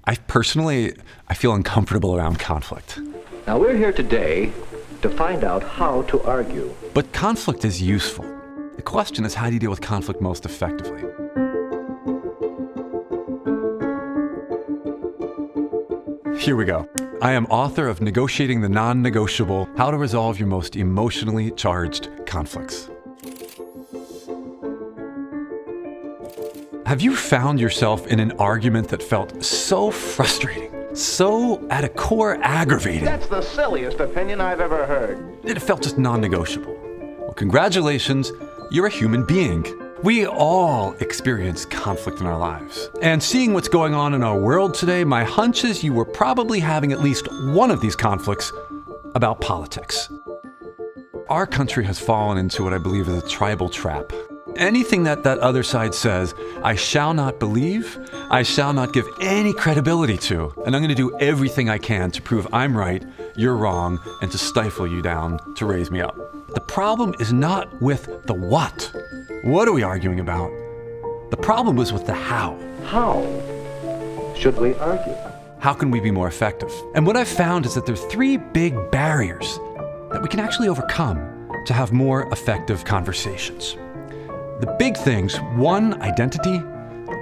I feel uncomfortable around conflict. Now we're here today to find out how to argue. But conflict is useful. The question is, how do you deal with conflict most effectively? Here we go. I am author of Negotiating the Non-Negotiable: How to Resolve Your Most Emotionally Charged Conflicts. Have you found yourself in an argument that felt so frustrating, so at a core aggravating? That's the silliest opinion I've ever heard. It felt just non-negotiable. Well, congratulations, you're a human being. We all experience conflict in our lives. And seeing what's going on in our world today, my hunch is you were probably having at least one of these conflicts about politics. Our country has fallen into what I believe is a tribal trap. Anything that other side says, I shall not believe, I shall not give any credibility to, and I'm going to do everything I can to prove I'm right, you're wrong, and to stifle you down, to raise me up. The problem is not with the what. What are we arguing about? The problem was with the how. How should we argue? How can we be more effective? And what I've found is that there are three big barriers that we can actually overcome to have more effective conversations. The big things: 1, identity;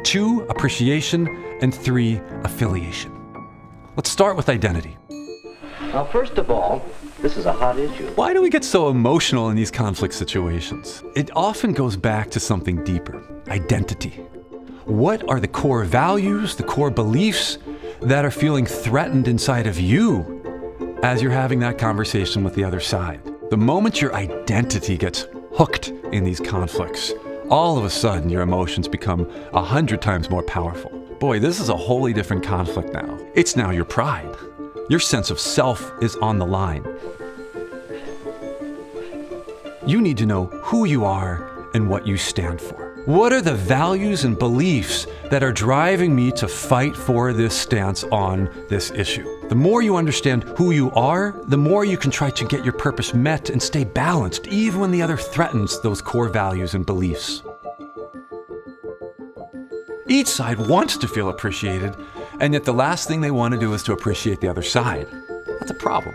2, appreciation; and 3, affiliation. Let's start with identity. Now, first of all, this is a hot issue. Why do we get so emotional in these conflict situations? It often goes back to something deeper: identity. What are the core values, the core beliefs that are feeling threatened inside of you as you're having that conversation with the other side? The moment your identity gets hooked in these conflicts, all of a sudden your emotions become 100 times more powerful. Boy, this is a wholly different conflict now. It's now your pride. Your sense of self is on the line. You need to know who you are and what you stand for. What are the values and beliefs that are driving me to fight for this stance on this issue? The more you understand who you are, the more you can try to get your purpose met and stay balanced, even when the other threatens those core values and beliefs. Each side wants to feel appreciated, and yet the last thing they want to do is to appreciate the other side. That's a problem.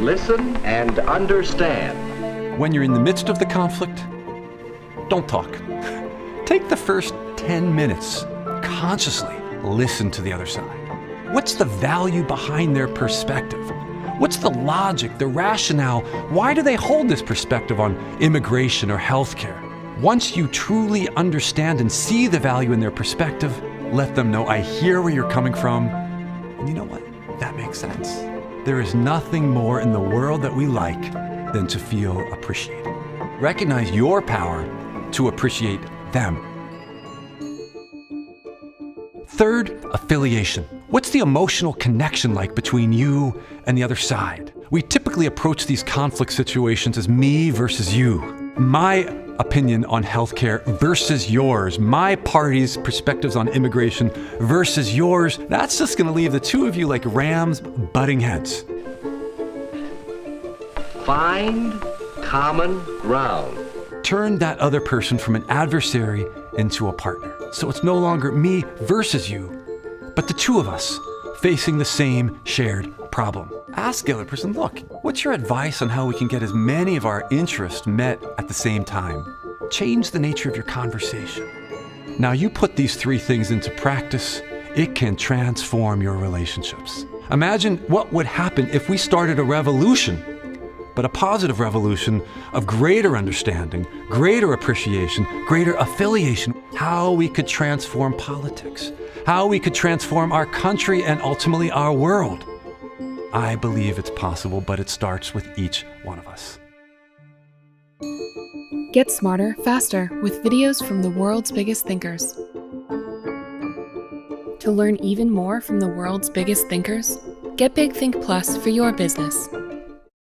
Listen and understand. When you're in the midst of the conflict, don't talk. Take the first 10 minutes. Consciously listen to the other side. What's the value behind their perspective? What's the logic, the rationale? Why do they hold this perspective on immigration or healthcare? Once you truly understand and see the value in their perspective, let them know, I hear where you're coming from. And you know what? That makes sense. There is nothing more in the world that we like than to feel appreciated. Recognize your power to appreciate them. Third, affiliation. What's the emotional connection like between you and the other side? We typically approach these conflict situations as me versus you. My opinion on healthcare versus yours. My party's perspectives on immigration versus yours. That's just going to leave the two of you like rams butting heads. Find common ground. Turn that other person from an adversary into a partner. So it's no longer me versus you, but the two of us facing the same shared problem. Ask the other person, look, what's your advice on how we can get as many of our interests met at the same time? Change the nature of your conversation. Now you put these three things into practice, it can transform your relationships. Imagine what would happen if we started a revolution, but a positive revolution of greater understanding, greater appreciation, greater affiliation. How we could transform politics, how we could transform our country and ultimately our world. I believe it's possible, but it starts with each one of us. Get smarter, faster with videos from the world's biggest thinkers. To learn even more from the world's biggest thinkers, get Big Think Plus for your business.